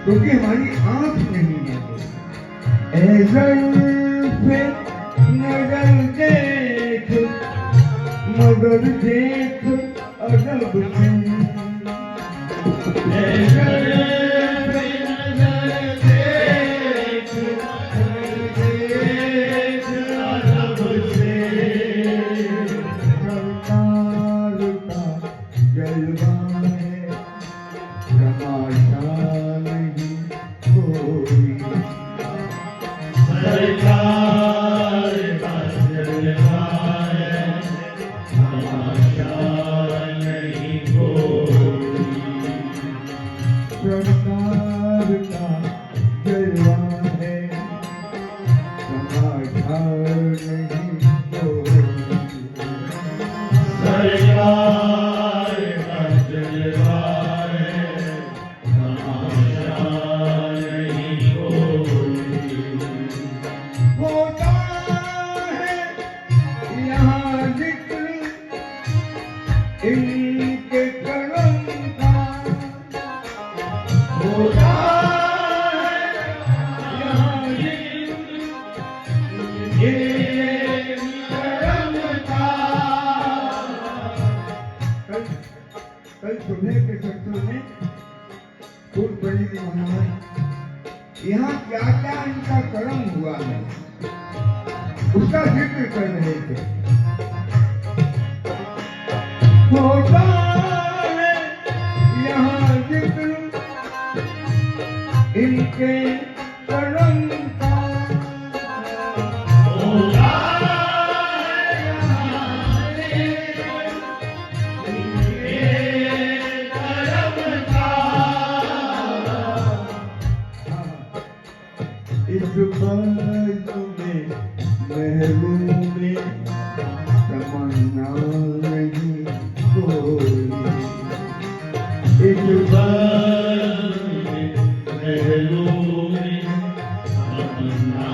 क्योंकि हमारी आंख नहीं है। ऐजल से नजर देख मगर देख अदब से। ऐजल से नजर देख अदब से। सरकार का जलवा है तमाशा नहीं कोई। सरकार का जलवा है तमाशा नहीं कोई। सरकार का जलवा है तमाशा नहीं कोई। सरकार का जलवा है तमाशा नहीं कोई। होता है यहाँ जिक्र इनके करम का। होता है यहाँ जिक्र इनके करम का। कल सुबह के सत्संग में खूब बड़ी महाराज यहाँ क्या क्या इनका कर्म हुआ है उसका जिक्र कर रहे थे। होता है यहाँ जिक्र इनके कर्म का। होता है यहाँ जिक्र इनके कर्म का। इस बात में महबूब में तमन्ना नहीं कोई। इस बात में महबूब में तमन्ना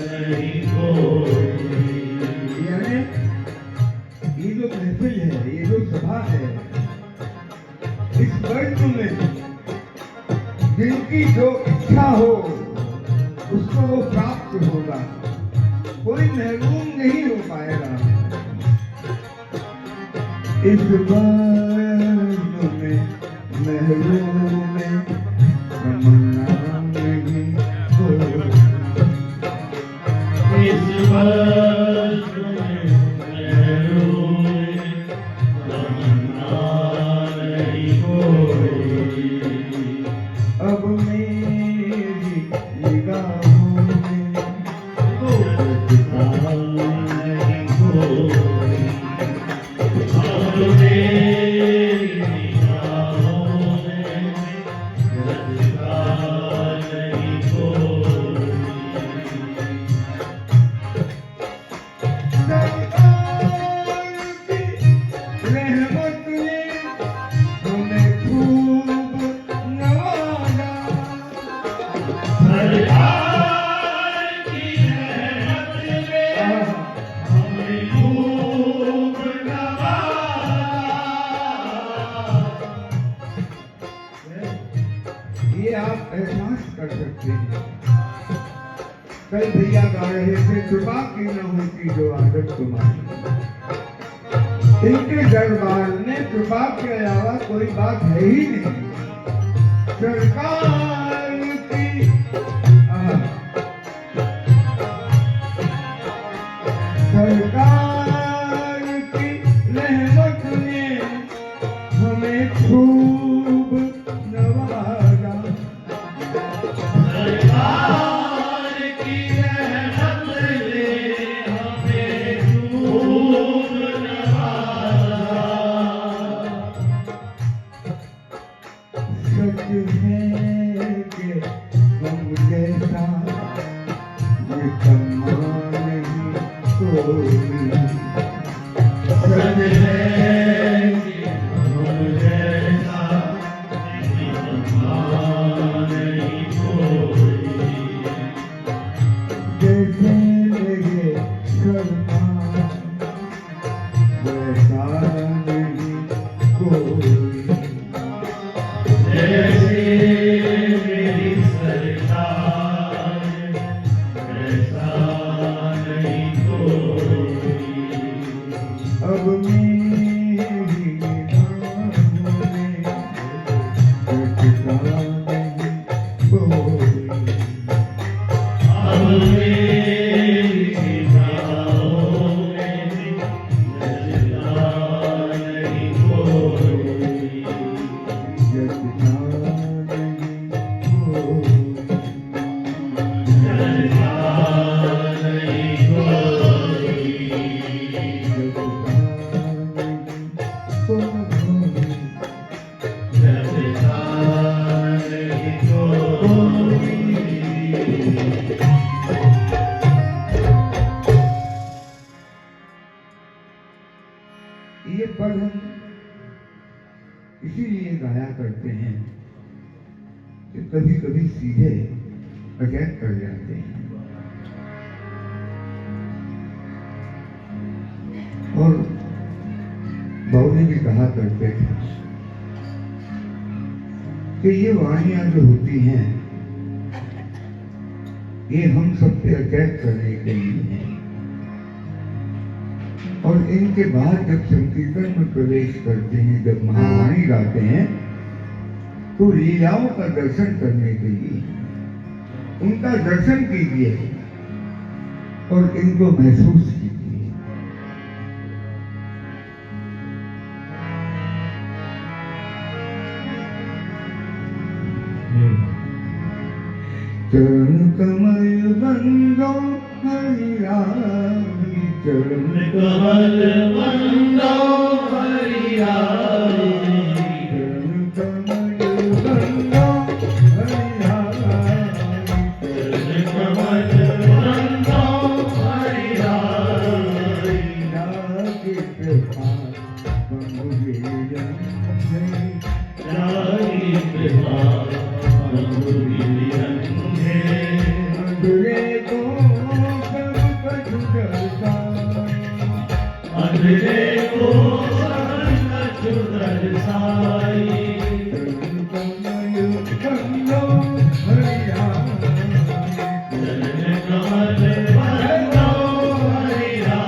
नहीं कोई। यानी ये जो महफिल है, ये जो सभा है, इस वर्ग में जिनकी जो इच्छा हो उसको वो प्राप्त होगा। कोई महरूम नहीं हो पाएगा। इस बात में महरूम में तमन्ना नहीं कोई। इस बात में महरूम में तमन्ना नहीं कोई। अब मेरी निगाहों में नहीं कोई। अब मेरी निगाहों में नहीं कोई। सरकार की रहमत ने हमें खूब नवाजा। सरकार की रहमत ने हमें खूब नवाजा। ये आप एहसास कर सकते हैं। कल भैया गा रहे थे कृपा की न होती जो आदत तुम्हारी। इनके दरबार में कृपा के अलावा कोई बात है ही नहीं। सरकार की सरकार की रहमत ने हमें खूब नवाजा। सरकार की रहमत ने हमें खूब नवाजा। सच है कि हम जैसा ये सम्मान नहीं कोई। सच है कि हम जैसा ये सम्मान नहीं कोई। जैसे मेरे सरकार वैसा नहीं कोई। जैसे कि कभी कभी सीधे अटैक कर जाते हैं। और बाउली भी कहा करते थे कि ये वाणियां जो होती हैं ये हम सब पे अटैक करने के लिए हैं, और इनके बाद जब संकीर्तन में प्रवेश करते हैं, जब महावाणी गाते हैं, तो लीलाओं का दर्शन करने के लिए उनका दर्शन कीजिए और इनको महसूस कीजिए। चरण कमल बंदो हरियाली, चरण कमल बंदो हरियाली, चरण कमल बंदो हरियाली, चरण कमल बंदो हरियाली, लागे कृपा बंधुवीरन है, लागे कृपा बंधुवीरन है, अंधरे को सब कछु दर्शाए, अंधरे को सब कछु दर्शाए, चरण कमल बंदो हरियाली, चरण कमल बंदो हरियाली।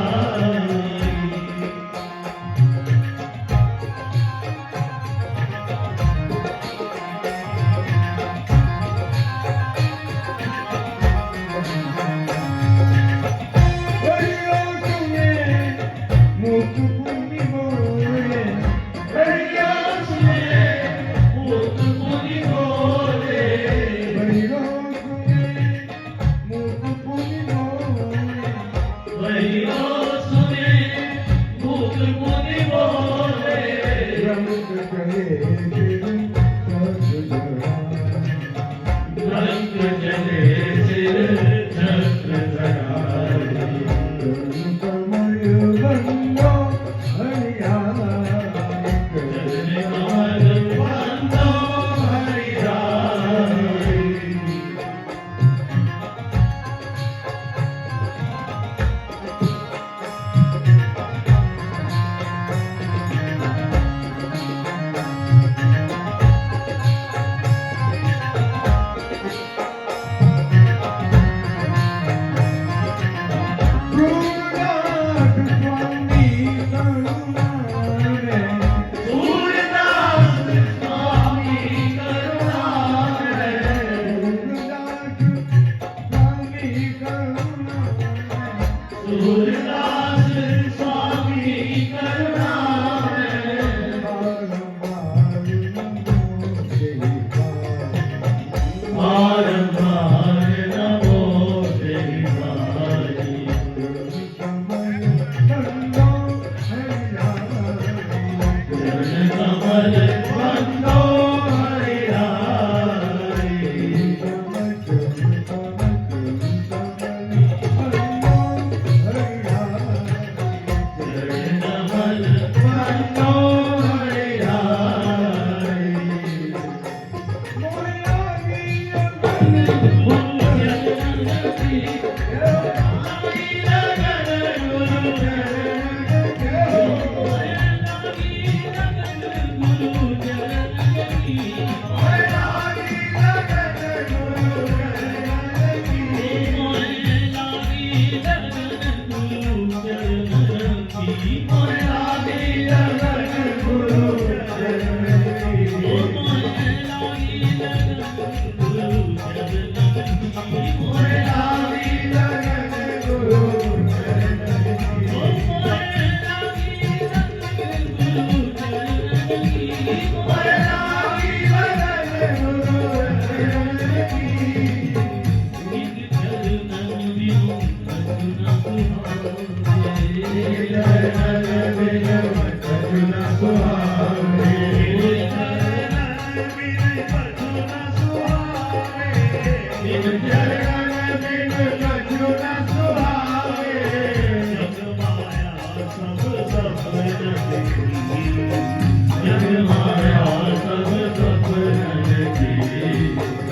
Thank you.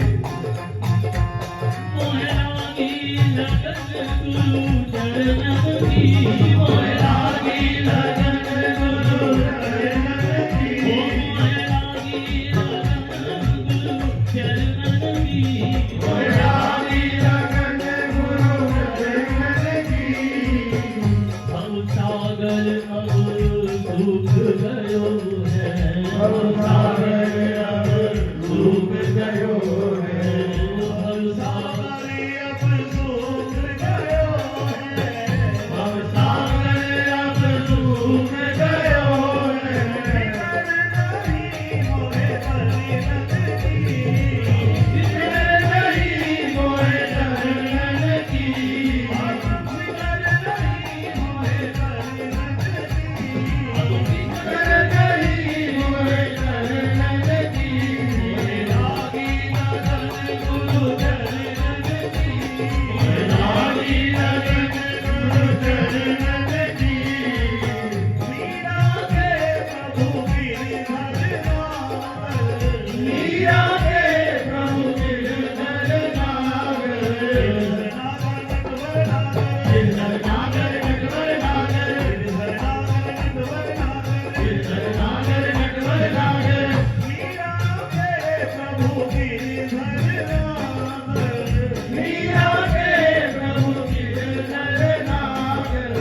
मीरा के प्रभु गिरधर नागर,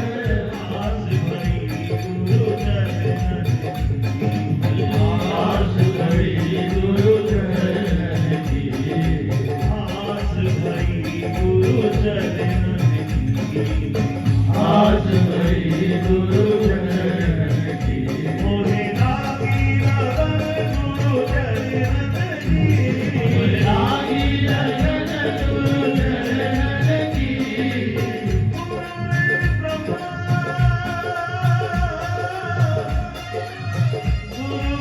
आस भरी गुरु चरण की, आस भरी गुरु चरण की, आस भरी गुरु चरण की, आस भरी गुरु चरण की, मोहे लागी लगन गुरु चरण की, मोहे लागी लगन गुरु चरण की, गुरु ब्रह्मा गुरु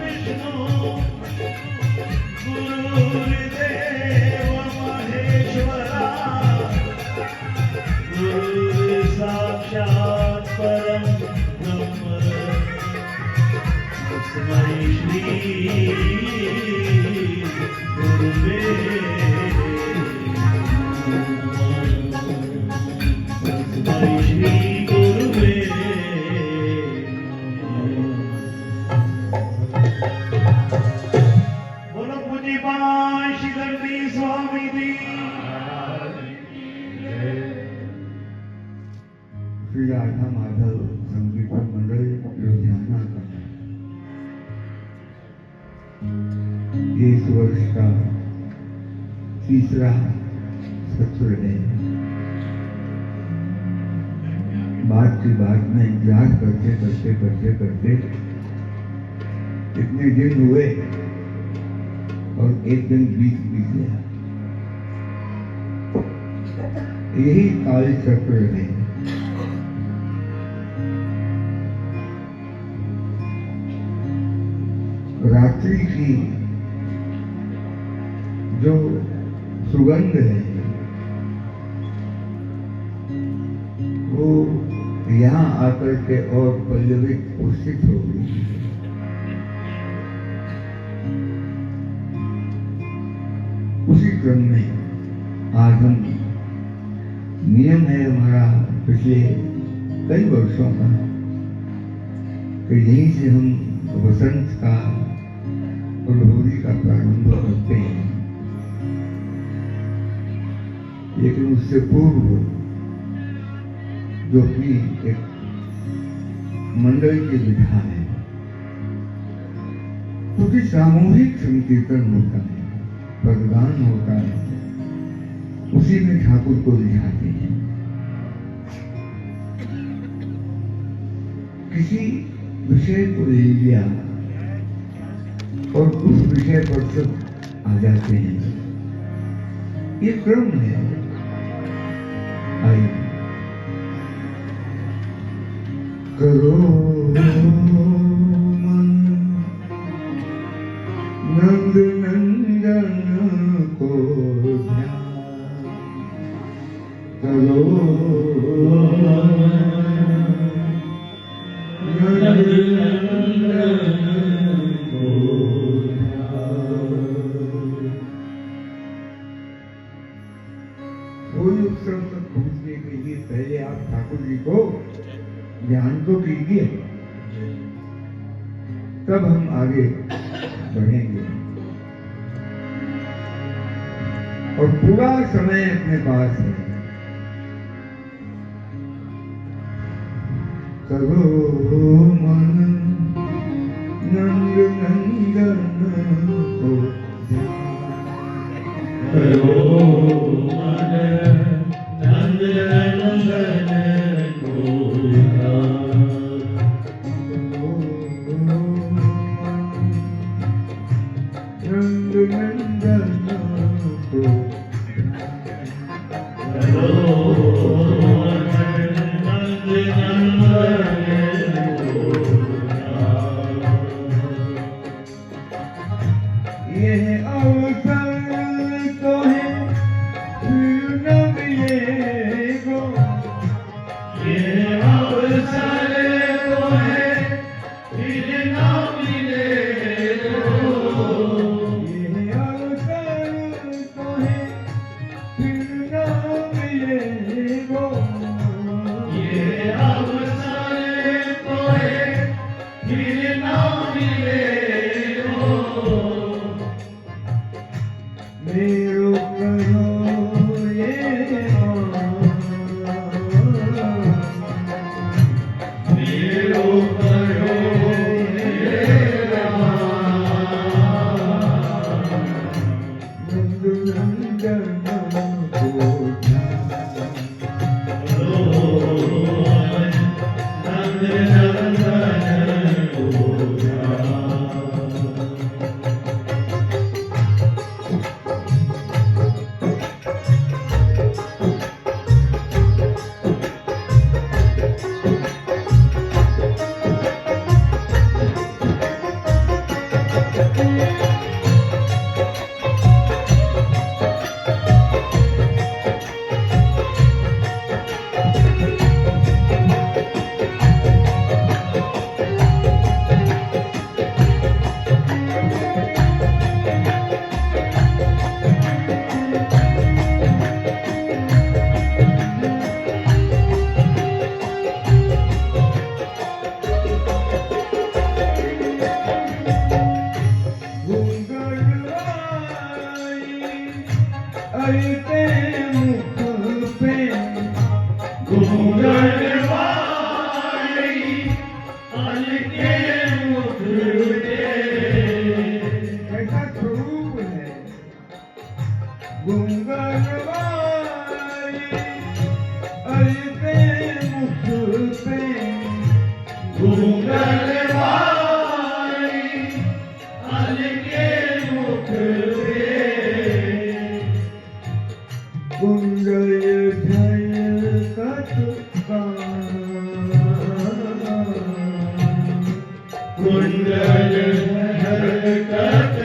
विष्णु गुरुर्देव महेश्वरा, गुरु साक्षात् परं ब्रह्म, तस्मै श्री गुरुवे नमः, तस्मै श्री गुरुवे नमः। बोलो पूज्यपाद श्री गणपति स्वामी जी। श्री राधा माधव संगीत मंडल लुधियाना का ये इस वर्ष का तीसरा सत्र है। बात की बात में इंतजार करते करते करते करते इतने दिन हुए और एक दिन बीत गया। यही काल चक्र है। रात्रि की जो सुगंध है वो यहाँ आकर के और पल्लवित पुष्टित हो गई। उसी क्रम में आज हम नियम है हमारा पिछले कई वर्षों का कि यहीं से हम वसंत का और होली का प्रारंभ करते हैं, लेकिन उससे पूर्व जो कि एक मंडल की विधा है, क्योंकि सामूहिक संकीर्तन होता है, पदगान होता है, उसी में ठाकुर को रिझाते हैं। किसी विषय को ले लिया और उस विषय पर सब आ जाते हैं। ये क्रम है। आइए करो मन नंद नंदन को ध्यान, करो नंद नंदन को होली उत्सव तक पहुंचने के लिए पहले आप ठाकुर जी को ध्यान तो कीजिए, तब हम आगे बढ़ेंगे। और पूरा समय अपने पास है। करो मन नंद नंदन को करो मन नंद नंदन को नंद नंदन को ऐसे मुख पे घूंघटवाली अलके मुख पे ऐसा स्वरूप है घूंघटवाली ऐसे मुख पे घूंघटवाली अलके मुख पे कुंडल झलकत कुंडल झलकत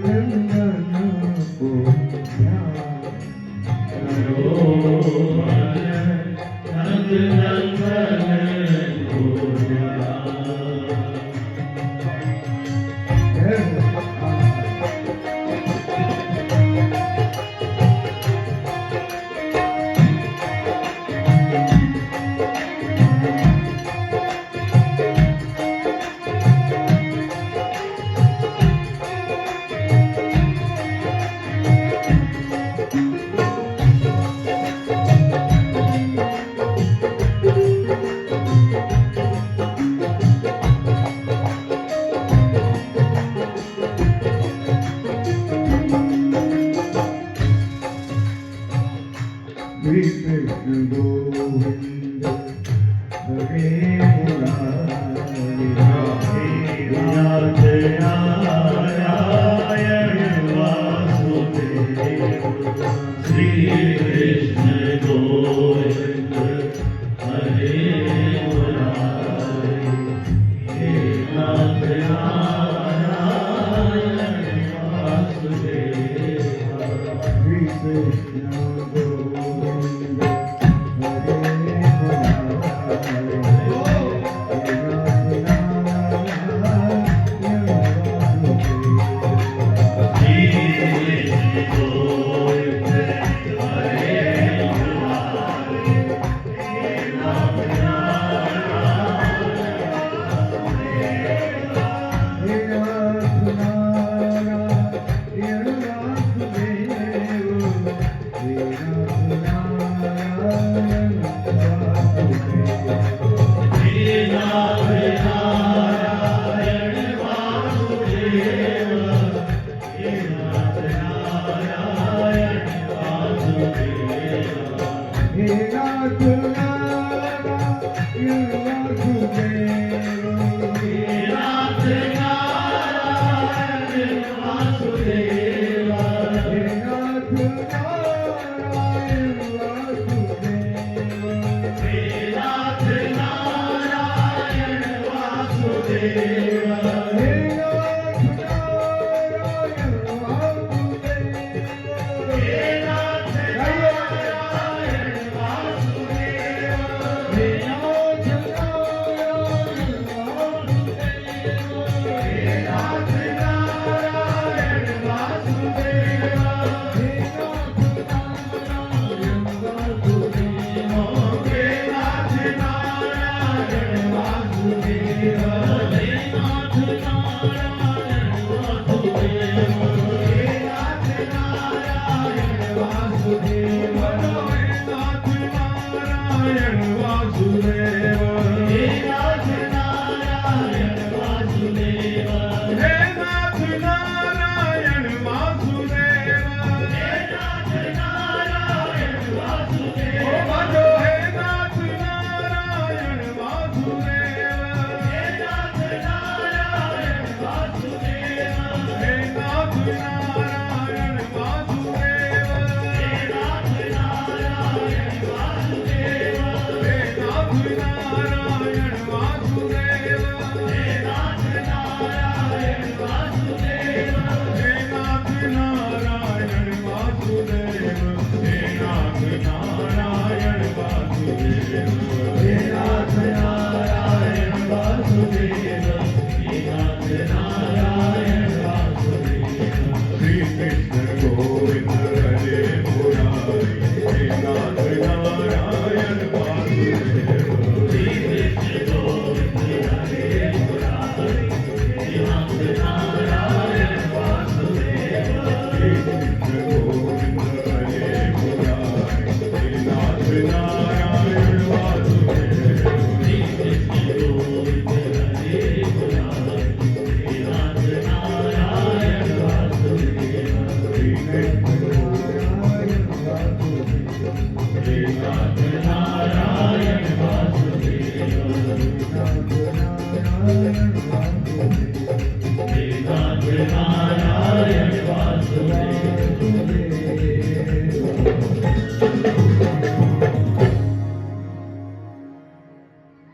नंदन को श्री कृष्ण गोविंद हरे मुरारी राधे नारायण वासुदेव श्री कृष्ण गोविंद हरे मुरारी हे नाथ नारायण वासुदेव श्री कृष्ण गोविंद हरे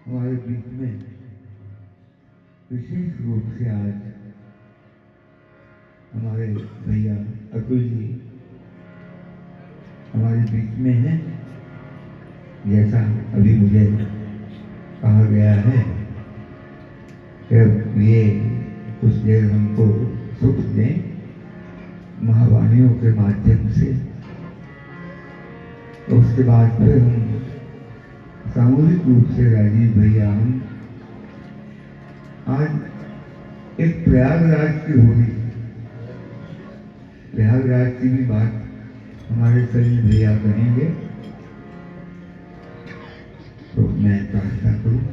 हमारे बीच में विशेष रूप से आज हमारे भैया अतुल जी हमारे बीच में हैं। जैसा अभी मुझे कहा गया है कि ये कुछ देर हमको सुख दें महावाणियों के माध्यम से, तो उसके बाद फिर हम सामूहिक रूप से राजीव भैया हम आज एक प्रयागराज की होली, प्रयागराज की भी बात हमारे सलीम भैया करेंगे, तो मैं प्रार्थना करूं।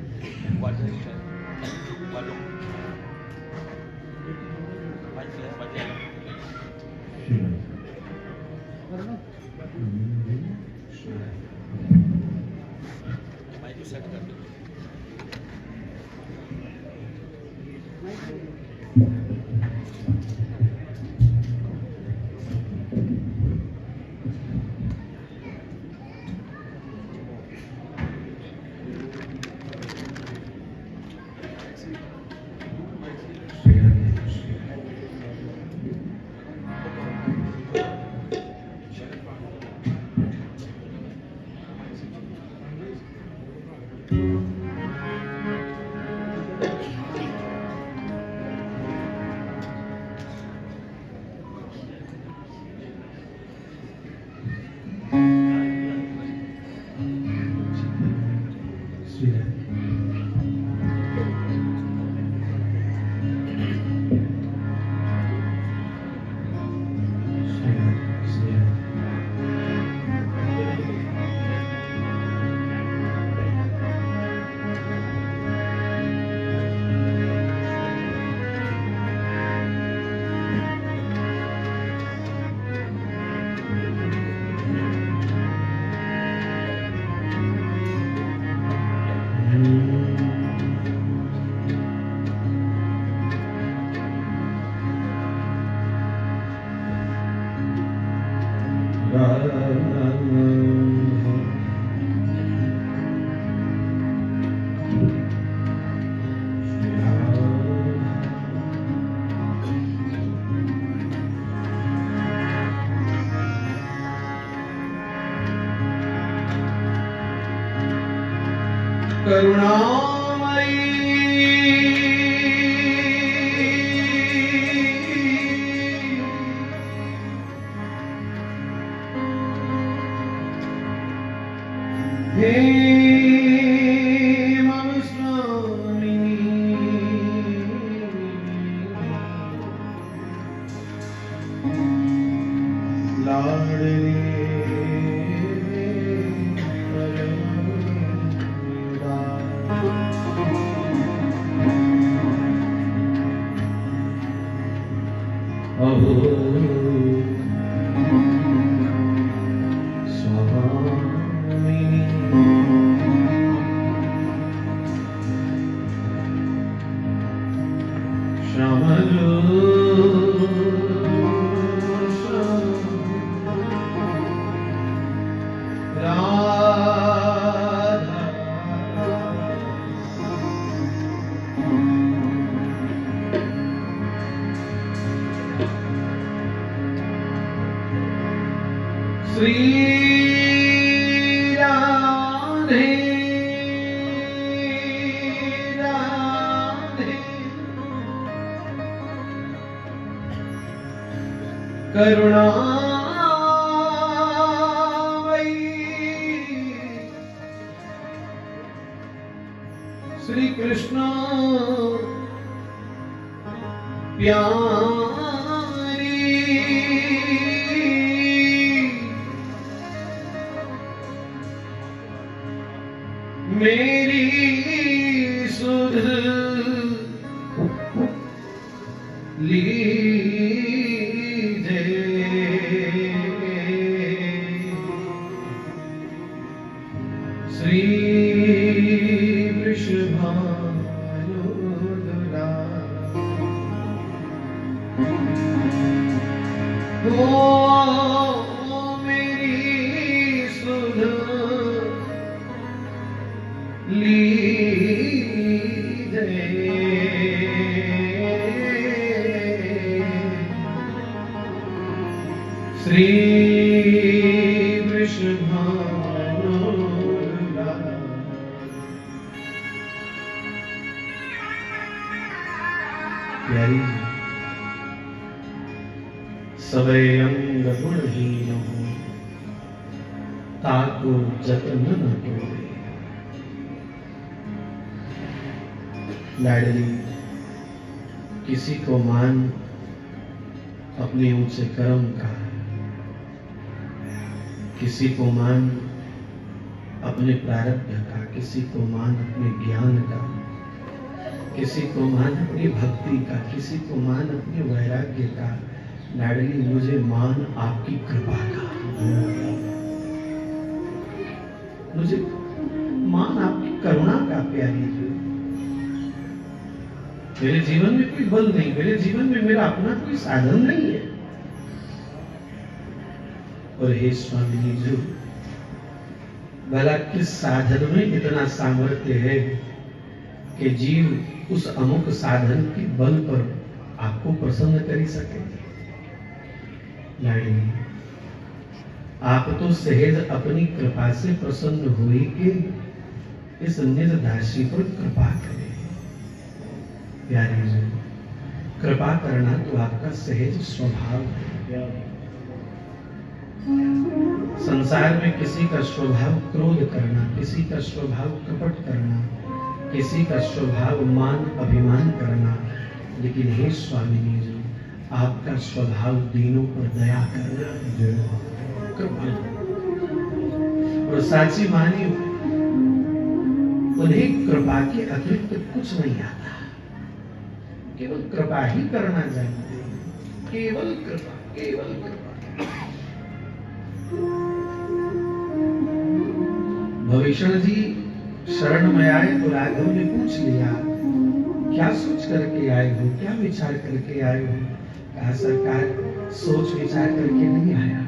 श्री कृष्ण प्यारी मेरी सुध लीजे श्री वृषभानुधरा ओ मेरी सुध लीजे श्री वृषभानुधरा प्यारी सवै अंग गुणहीन ताको जतन न तोड़े। लाडली किसी को मान अपने ऊंचे कर्म का, किसी को मान अपने प्रारब्ध का, किसी को मान अपने ज्ञान का, किसी को मान अपनी भक्ति का, किसी को मान अपने वैराग्य का। लाडली मुझे मान आपकी कृपा का, मुझे मान आपकी करुणा का प्यारी जी। मेरे जीवन में कोई बल नहीं, मेरे जीवन में मेरा अपना कोई साधन नहीं है। और हे स्वामी जी, भला किस साधन में इतना सामर्थ्य है कि जीव उस अमुक साधन के बल पर आपको प्रसन्न कर ही सके। लाडली आप तो सहज अपनी कृपा से प्रसन्न हुए कि इस निज दासी पर कृपा करें। प्यारी जी, कृपा करना तो आपका सहज स्वभाव है। संसार में किसी का स्वभाव क्रोध करना, किसी का स्वभाव कपट करना, किसी का स्वभाव मान अभिमान करना, लेकिन हे स्वामी जी, आपका स्वभाव दीनों पर दया करना, कृपा। और साची मानी उन्हें कृपा के अतिरिक्त कुछ नहीं आता, केवल कृपा ही करना जानते हैं। केवल कृपा, केवल कृपा। भविष्ण जी शरण में आए तो राघव ने पूछ लिया, क्या सोच करके आए हो, क्या विचार करके आए हो? कहा सरकार, सोच विचार करके नहीं आया,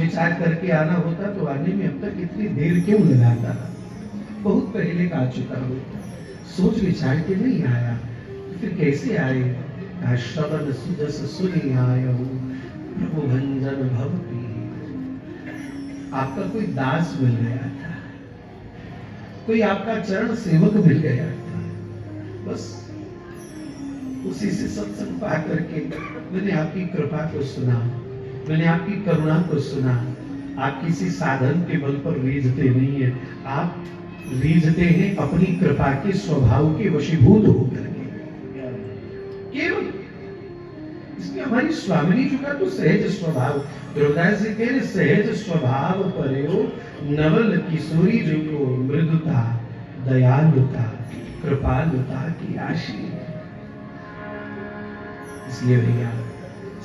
विचार करके आना होता तो आने में अब तक इतनी देर क्यों लगाता था? बहुत पहले का आ चुका हूँ, सोच विचार के नहीं आया, फिर कैसे आए? श्रवण सुजस सुनी आयो प्रभु भंजन भव पी। आपका कोई दास मिल गया था, कोई आपका चरण सेवक मिल गया था, बस उसी से सत्संग पा करके मैंने आपकी कृपा को सुना, मैंने आपकी करुणा को सुना। आप किसी साधन के बल पर रीझते नहीं है, आप रीझते हैं अपनी कृपा के स्वभाव के वशीभूत होकर के केवल। इसलिए हमारी स्वामिनी जी का तो सहज स्वभाव, द्रौदास जी कह रहे सहज स्वभाव पर्यो नवल किशोरी जी को मृदुता दयालुता कृपालुता की राशि। इसलिए भैया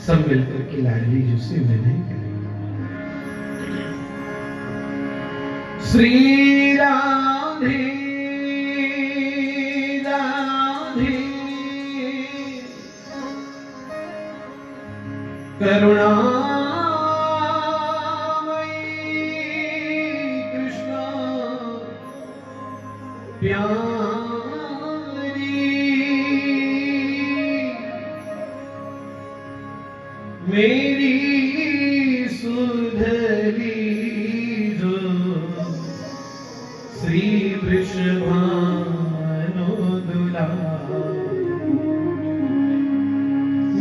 सब मिलकर के लाडली जी से विनय करें। श्री राधे राधे करुणामयी कृष्ण प्यारी मेरी सुधरी जो श्री वृषभानु दुला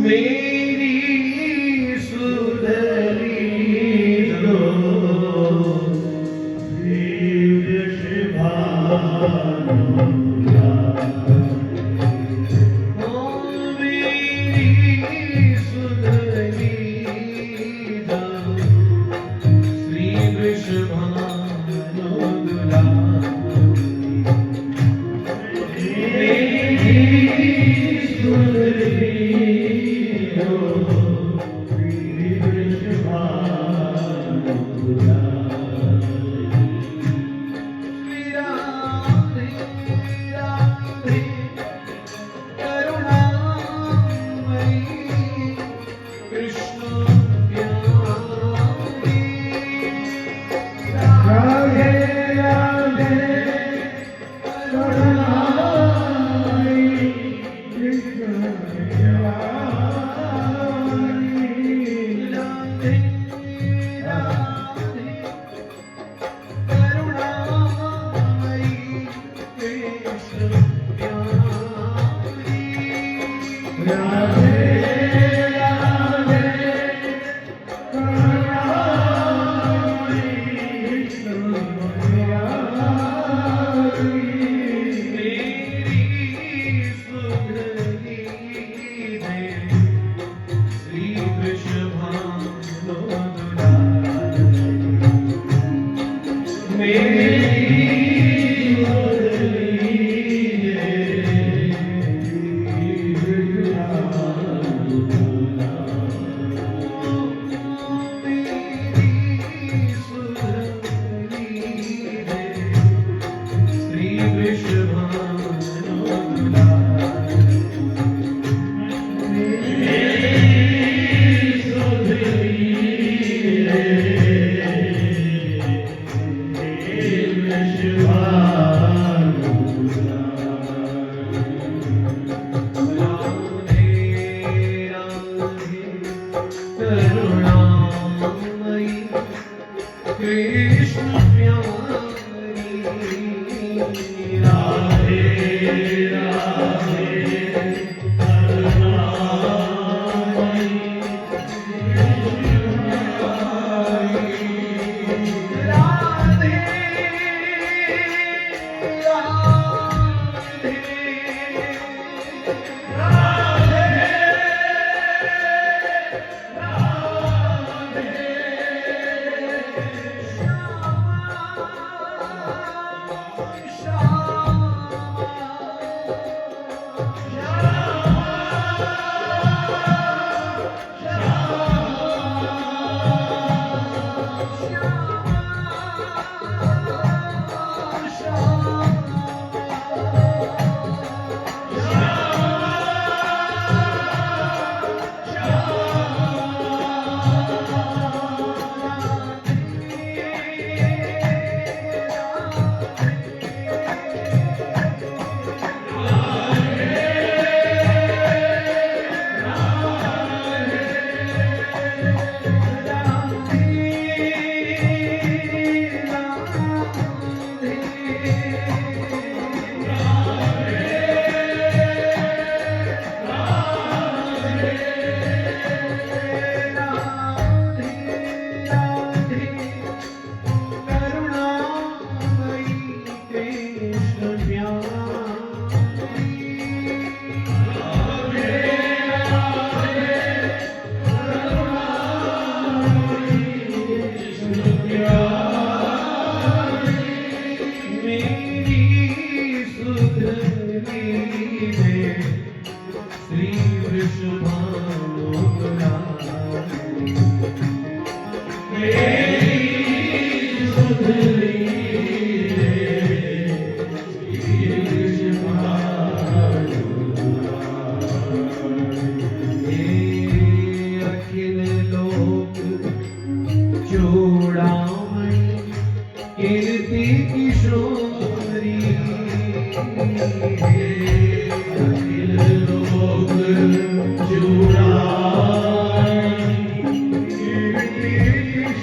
मेरी सुधरी जो श्री वृषभानु दुला मेरी सुधरी जो श्री वृषभानु दुला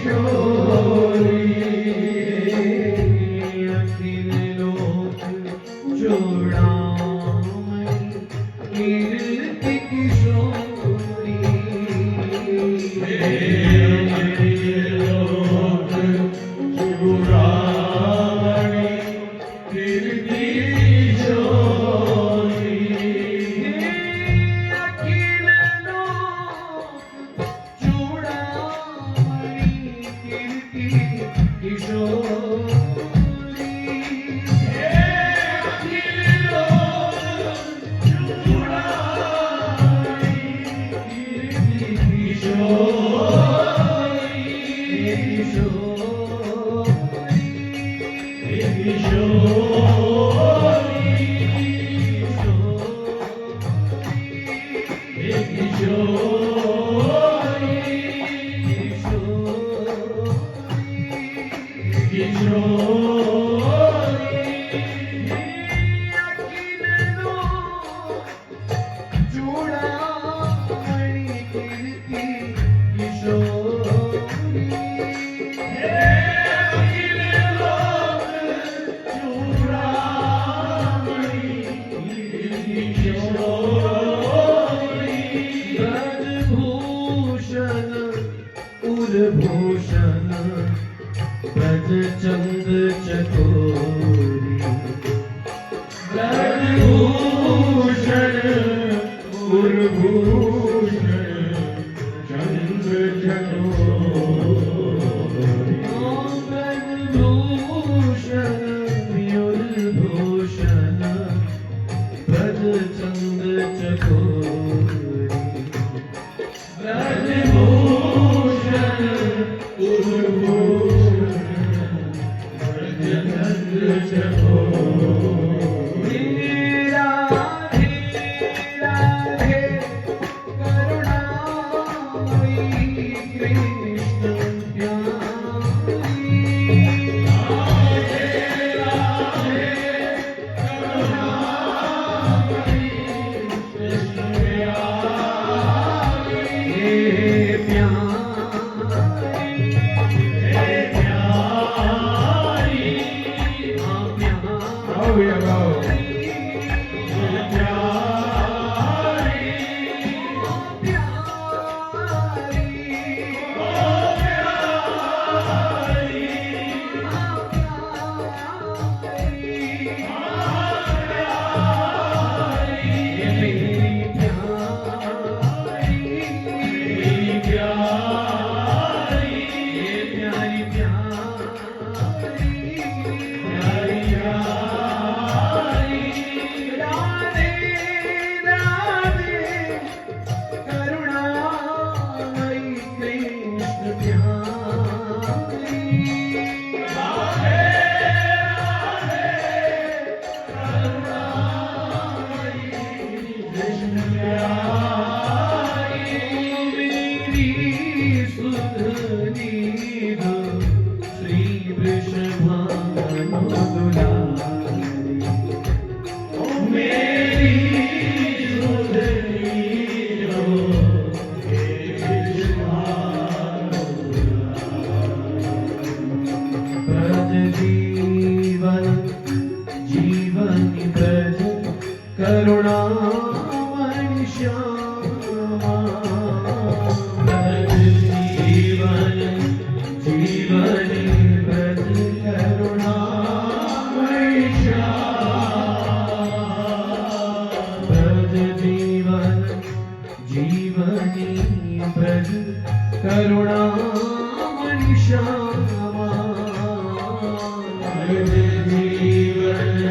किशोरी अखिल लोक चूड़ामणि कीर्ति किशोरी अखिल लोक चूड़ामणि कीर्ति किशोरी अखिल लोक चूड़ामणि कीर्ति किशोरी अखिल लोक चूड़ामणि कीर्ति भूषण ब्रज चंद चकोरी ब्रजभूषण उर्भूषण चंद्र चकोरी ब्रजभूषण मयूरभूषण ब्रज चंद चकोरी ब्रजभूषण करुणामणि श्यामा जीवन जीवनी ब्रज करुणामणि श्यामा ब्रज जीवन जीवनी ब्रज करुणामणि श्यामा ब्रज जीवन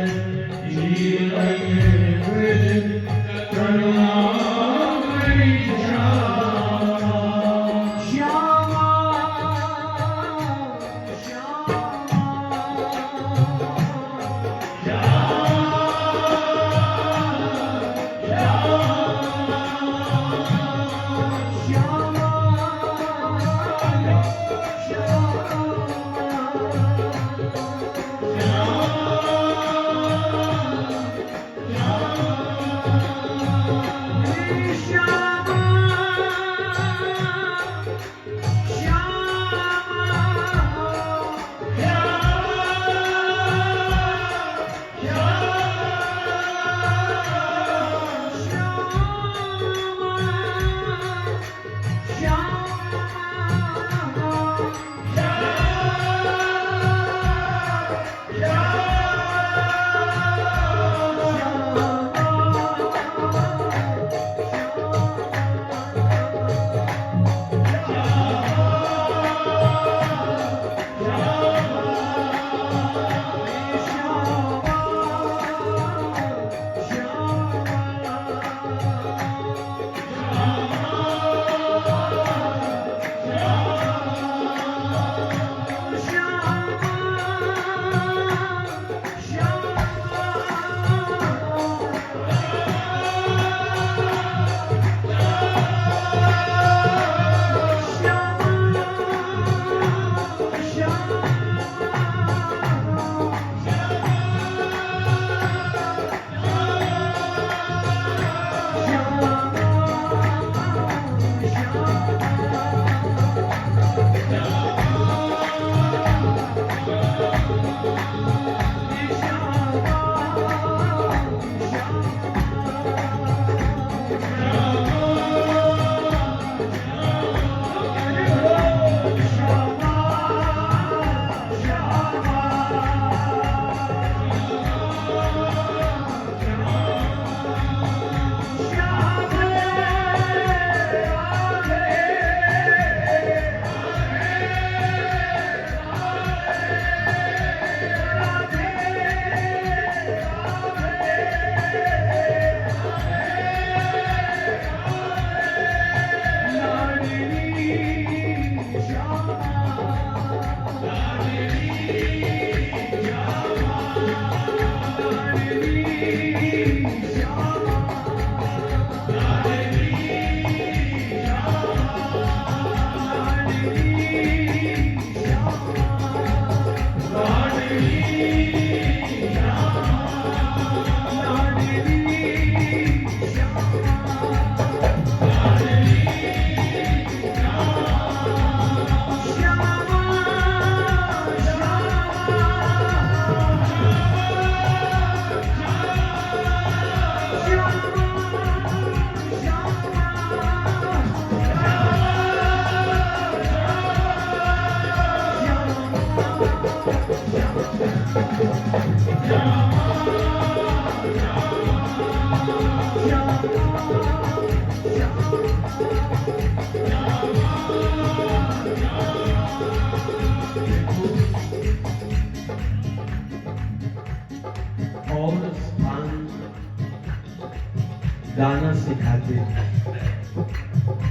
नाचना सिखाते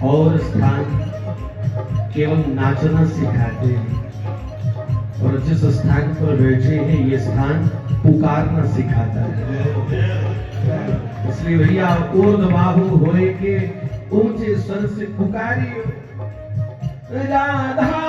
और स्थान केवल नाचना सिखाते हैं, और जिस स्थान पर बैठे हैं ये स्थान पुकारना सिखाता है। इसलिए भैया ऊर्ध्वबाहु होए के ऊंचे स्वर से पुकारियो राधा राधा।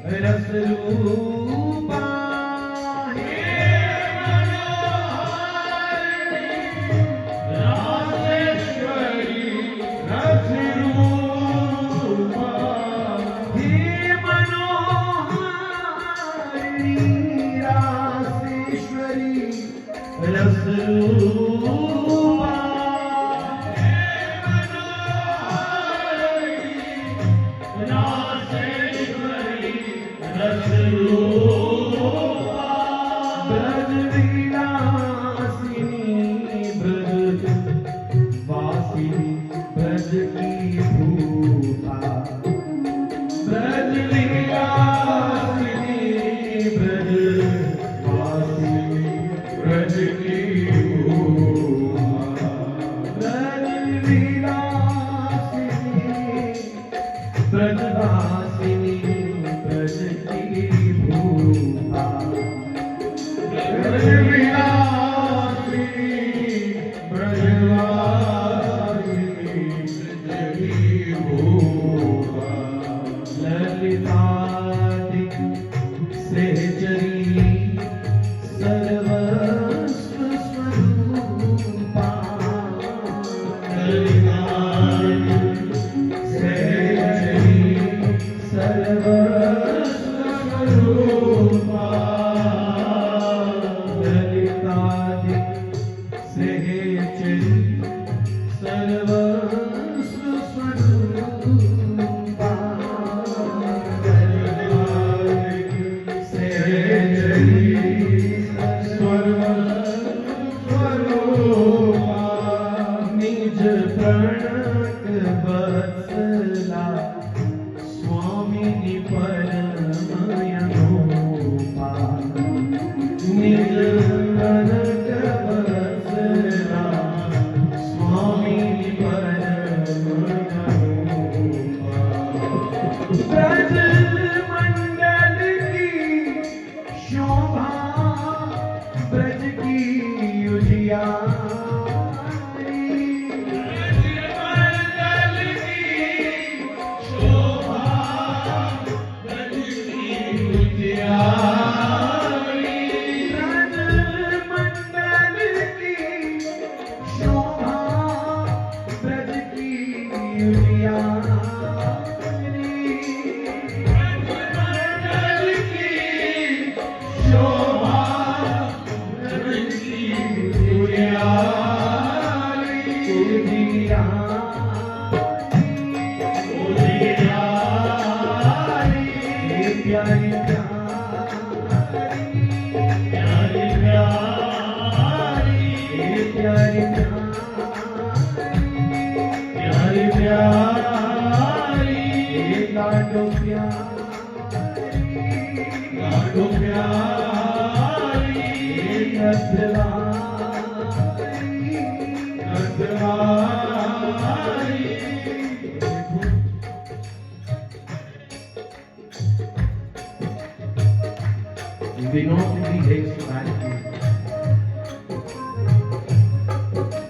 रस रूपा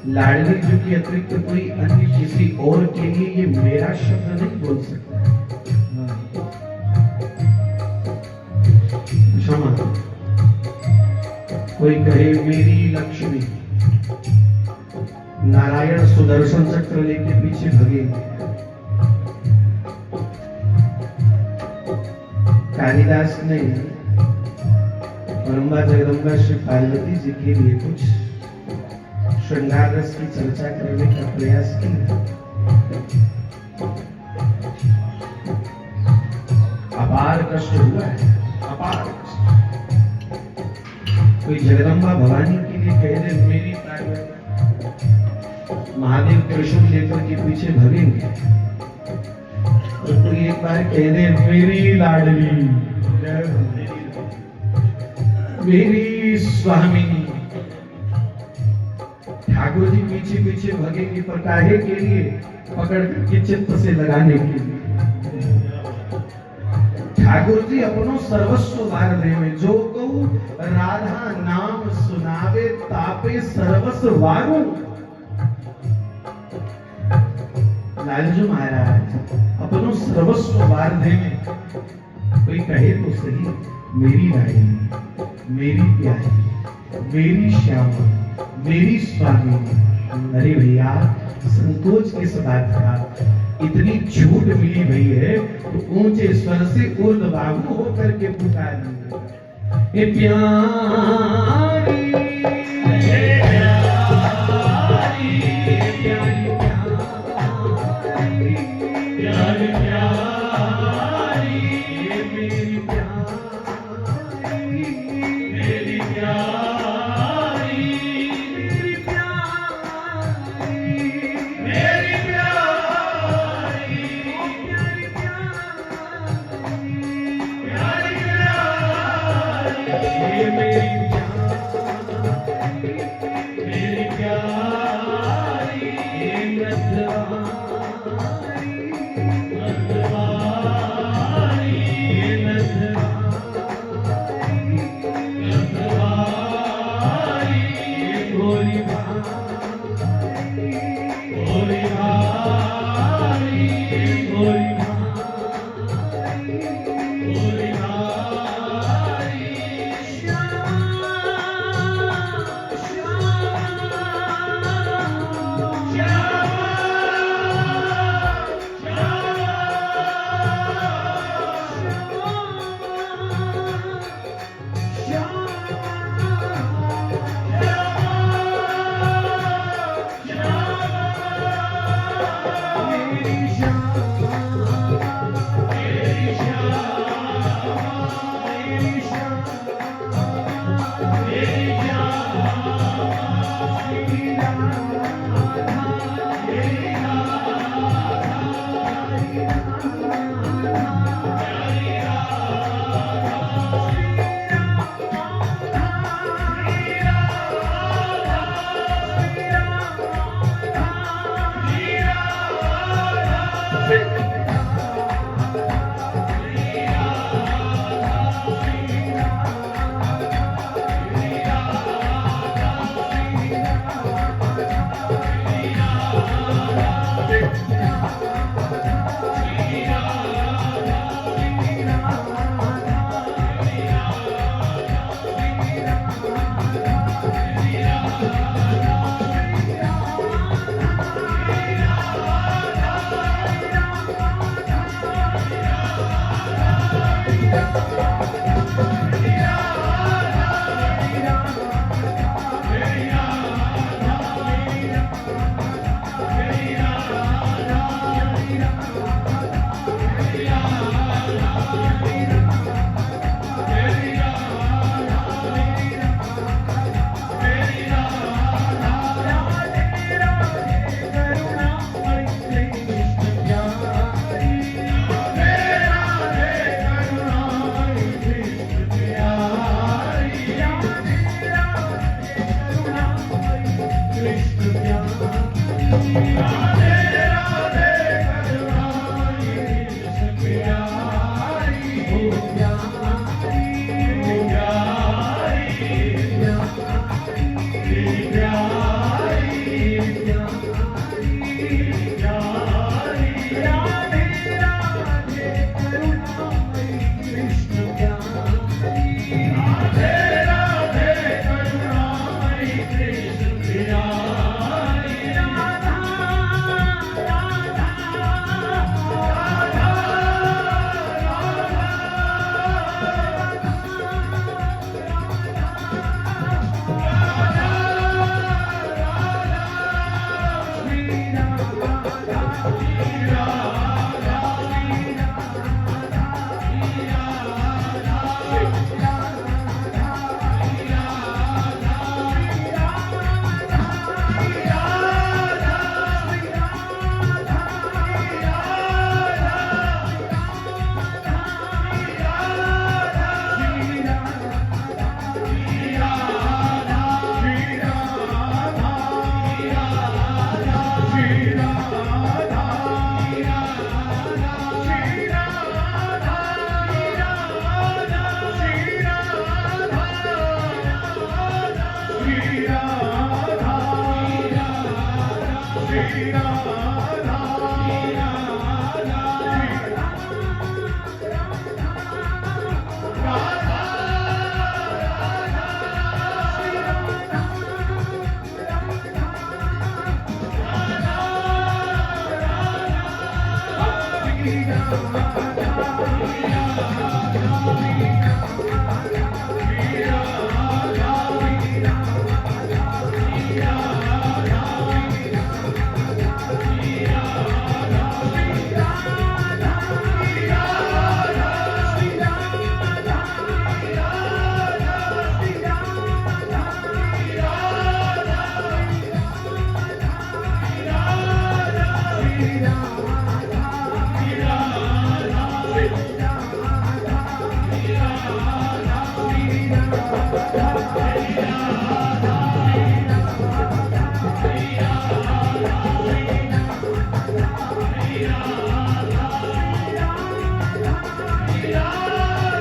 लाडली जी के अतिरिक्त कोई अन्य किसी और के लिए ये मेरा शब्द नहीं बोल सकता। क्षमा, कोई कहे मेरी लक्ष्मी, नारायण सुदर्शन चक्र लेके पीछे भगेंगे। कालिदास ने ब्रह्मा जगदम्बा श्री पार्वती जी के लिए कुछ श्रृंगार रस की चर्चा करने का प्रयास किया। अपार कष्ट हुआ है, अपार कष्ट। कोई जगदम्बा भवानी के लिए कह दे मेरी पार्वती, महादेव त्रिशूल लेकर के पीछे भगेंगे। और कोई एक बार कह दे मेरी लाडली, मेरी स्वामिनी, ठाकुर जी पीछे पीछे भगेंगे। पर काहे के लिए? पकड़ करके चित्त से लगाने के लिए। ठाकुर जी अपनो सर्वस्व वार देवे, जो कहू राधा नाम सुनावे तापे सर्वस्व वारू। लालजू महाराज अपनो सर्वस्व वार देवे। कोई कहे तो सही, मेरी रानी, मेरी प्यारी, मेरी श्यामा, मेरी स्वामी। अरे भैया संकोच किस बात का, इतनी झूठ मिली भई है तो ऊंचे स्वर से ऊर्ध्वबाहु होकर के पुकारिए, हे प्यारी